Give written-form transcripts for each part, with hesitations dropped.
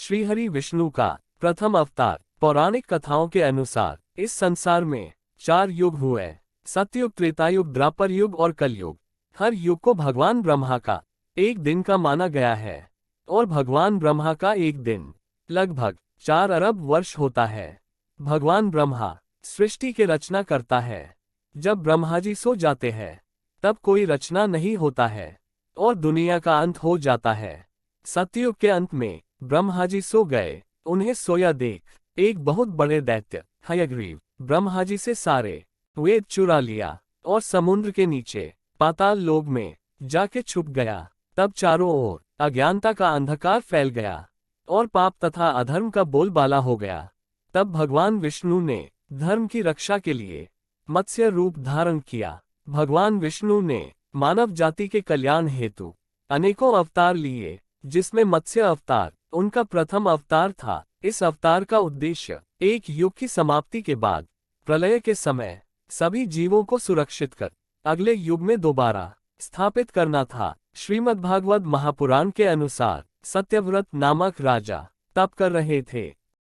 श्रीहरि विष्णु का प्रथम अवतार। पौराणिक कथाओं के अनुसार इस संसार में 4 युग हुए, सतयुग, त्रेतायुग, द्वापर युग और कलयुग। हर युग को भगवान ब्रह्मा का एक दिन का माना गया है और भगवान ब्रह्मा का एक दिन लगभग 4 अरब वर्ष होता है। भगवान ब्रह्मा सृष्टि के रचना करता है। जब ब्रह्मा जी सो जाते हैं तब कोई रचना नहीं होता है और दुनिया का अंत हो जाता है। सतयुग के अंत में ब्रह्मा जी सो गए। उन्हें सोया देख एक बहुत बड़े दैत्य हयग्रीव ब्रह्मा जी से सारे वेद चुरा लिया और समुद्र के नीचे पाताल लोक में जाके छुप गया। तब चारों ओर अज्ञानता का अंधकार फैल गया और पाप तथा अधर्म का बोलबाला हो गया। तब भगवान विष्णु ने धर्म की रक्षा के लिए मत्स्य रूप धारण किया। भगवान विष्णु ने मानव जाति के कल्याण हेतु अनेकों अवतार लिए, जिसमें मत्स्य अवतार उनका प्रथम अवतार था। इस अवतार का उद्देश्य एक युग की समाप्ति के बाद प्रलय के समय सभी जीवों को सुरक्षित कर अगले युग में दोबारा स्थापित करना था। श्रीमद्भागवत महापुराण के अनुसार सत्यव्रत नामक राजा तप कर रहे थे।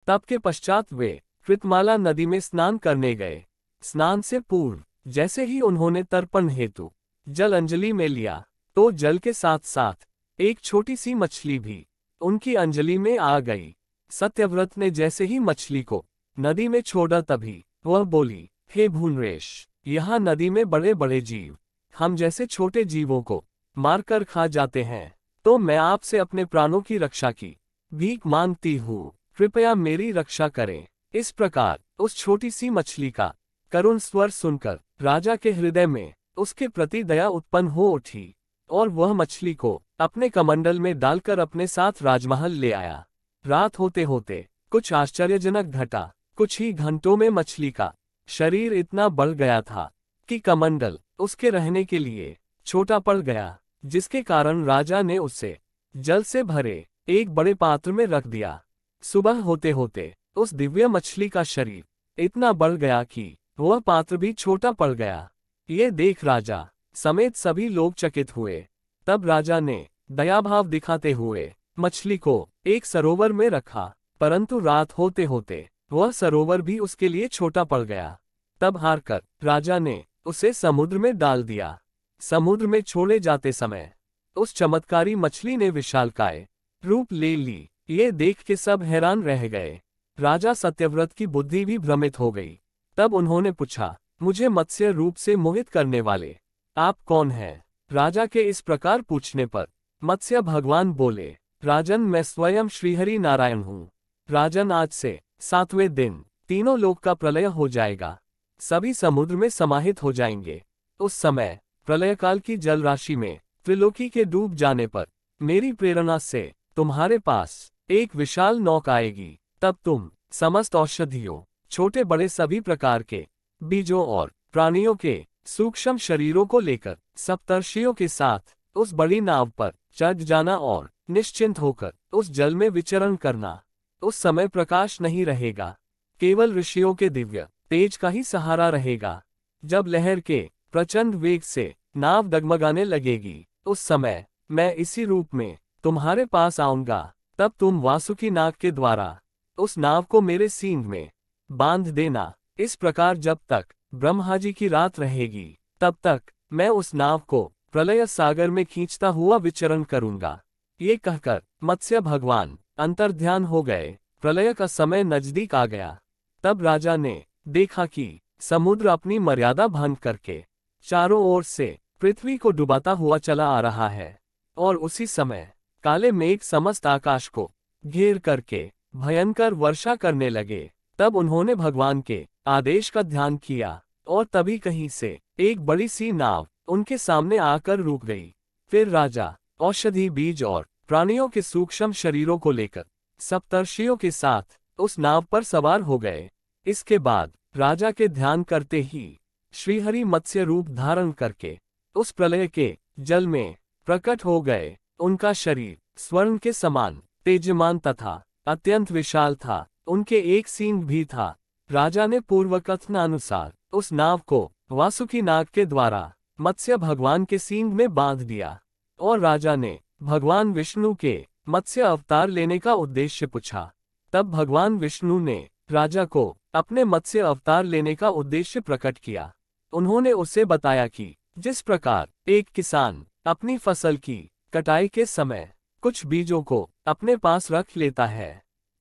तप के पश्चात वे कृतमाला नदी में स्नान करने गए। स्नान से पूर्व जैसे ही उन्होंने तर्पण हेतु जल अंजलि में लिया तो जल के साथ साथ एक छोटी सी मछली भी उनकी अंजलि में आ गई। सत्यव्रत ने जैसे ही मछली को नदी में छोड़ा तभी वह बोली, हे भूनरेश, यहाँ नदी में बड़े बड़े जीव हम जैसे छोटे जीवों को मारकर खा जाते हैं, तो मैं आपसे अपने प्राणों की रक्षा की भीख मांगती हूँ, कृपया मेरी रक्षा करें। इस प्रकार उस छोटी सी मछली का करुण स्वर सुनकर राजा के हृदय में उसके प्रति दया उत्पन्न हो उठी और वह मछली को अपने कमंडल में डालकर अपने साथ राजमहल ले आया। रात होते होते कुछ आश्चर्यजनक घटा। कुछ ही घंटों में मछली का शरीर इतना बढ़ गया था कि कमंडल उसके रहने के लिए छोटा पड़ गया, जिसके कारण राजा ने उसे जल से भरे एक बड़े पात्र में रख दिया। सुबह होते होते उस दिव्य मछली का शरीर इतना बढ़ गया कि वह पात्र भी छोटा पड़ गया। ये देख राजा समेत सभी लोग चकित हुए। तब राजा ने दयाभाव दिखाते हुए मछली को एक सरोवर में रखा, परंतु रात होते होते वह सरोवर भी उसके लिए छोटा पड़ गया। तब हारकर राजा ने उसे समुद्र में डाल दिया। समुद्र में छोड़े जाते समय उस चमत्कारी मछली ने विशालकाय रूप ले ली। ये देख के सब हैरान रह गए। राजा सत्यव्रत की बुद्धि भी भ्रमित हो गई। तब उन्होंने पूछा, मुझे मत्स्य रूप से मोहित करने वाले आप कौन हैं? राजा के इस प्रकार पूछने पर मत्स्य भगवान बोले, राजन, मैं स्वयं श्रीहरि नारायण हूँ। राजन, आज से 7वें दिन तीनों लोक का प्रलय हो जाएगा। सभी समुद्र में समाहित हो जाएंगे। उस समय प्रलयकाल की जल राशि में त्रिलोकी के डूब जाने पर मेरी प्रेरणा से तुम्हारे पास एक विशाल नौका आएगी। तब तुम समस्त औषधियों, छोटे बड़े सभी प्रकार के बीजों और प्राणियों के सूक्ष्म शरीरों को लेकर सप्तर्षियों के साथ उस बड़ी नाव पर चढ़ जाना और निश्चिंत होकर उस जल में विचरण करना। उस समय प्रकाश नहीं रहेगा, केवल ऋषियों के दिव्य तेज का ही सहारा रहेगा। जब लहर के प्रचंड वेग से नाव डगमगाने लगेगी, उस समय मैं इसी रूप में तुम्हारे पास आऊंगा। तब तुम वासुकी नाग के द्वारा उस नाव को मेरे सींग में बांध देना। इस प्रकार जब तक ब्रह्मा जी की रात रहेगी तब तक मैं उस नाव को प्रलय सागर में खींचता हुआ विचरण करूंगा। ये कहकर मत्स्य भगवान अंतर्ध्यान हो गए। प्रलय का समय नजदीक आ गया। तब राजा ने देखा कि समुद्र अपनी मर्यादा भंग करके चारों ओर से पृथ्वी को डुबाता हुआ चला आ रहा है और उसी समय काले मेघ समस्त आकाश को घेर करके भयंकर वर्षा करने लगे। तब उन्होंने भगवान के आदेश का ध्यान किया और तभी कहीं से एक बड़ी सी नाव उनके सामने आकर रुक गई। फिर राजा औषधि, बीज और प्राणियों के सूक्ष्म शरीरों को लेकर सप्तर्षियों के साथ उस नाव पर सवार हो गए। इसके बाद राजा के ध्यान करते ही श्रीहरि मत्स्य रूप धारण करके उस प्रलय के जल में प्रकट हो गए। उनका शरीर स्वर्ण के समान तेजमान तथा अत्यंत विशाल था। उनके एक सींग भी था। राजा ने पूर्व कथनानुसार उस नाव को वासुकी नाग के द्वारा मत्स्य भगवान के सींग में बांध दिया और राजा ने भगवान विष्णु के मत्स्य अवतार लेने का उद्देश्य पूछा। तब भगवान विष्णु ने राजा को अपने मत्स्य अवतार लेने का उद्देश्य प्रकट किया। उन्होंने उसे बताया कि जिस प्रकार एक किसान अपनी फसल की कटाई के समय कुछ बीजों को अपने पास रख लेता है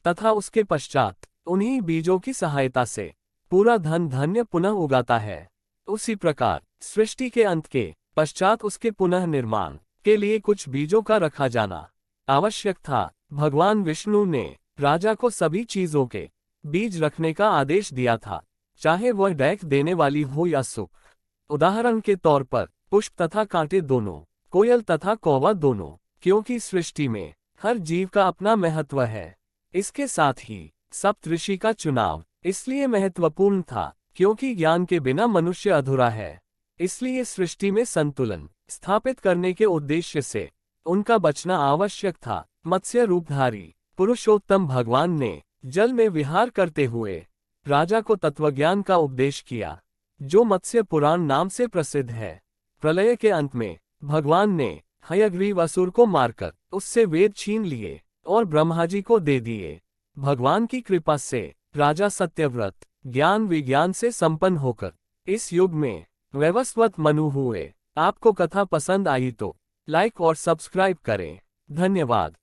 तथा उसके पश्चात उन्हीं बीजों की सहायता से पूरा धन धान्य पुनः उगाता है, उसी प्रकार सृष्टि के अंत के पश्चात उसके पुनः निर्माण के लिए कुछ बीजों का रखा जाना आवश्यक था। भगवान विष्णु ने राजा को सभी चीजों के बीज रखने का आदेश दिया था, चाहे वह डैक देने वाली हो या सुख। उदाहरण के तौर पर पुष्प तथा कांटे दोनों, कोयल तथा कौवा दोनों, क्योंकि सृष्टि में हर जीव का अपना महत्व है। इसके साथ ही सप्तऋषि का चुनाव इसलिए महत्वपूर्ण था क्योंकि ज्ञान के बिना मनुष्य अधूरा है। इसलिए सृष्टि में संतुलन स्थापित करने के उद्देश्य से उनका बचना आवश्यक था। मत्स्य रूपधारी पुरुषोत्तम भगवान ने जल में विहार करते हुए राजा को तत्वज्ञान का उपदेश किया, जो मत्स्य पुराण नाम से प्रसिद्ध है। प्रलय के अंत में भगवान ने हयग्रीव असुर को मारकर उससे वेद छीन लिए और ब्रह्मा जी को दे दिए। भगवान की कृपा से राजा सत्यव्रत ज्ञान विज्ञान से संपन्न होकर इस युग में वैवस्वत मनु हुए। आपको कथा पसंद आई तो लाइक और सब्सक्राइब करें। धन्यवाद।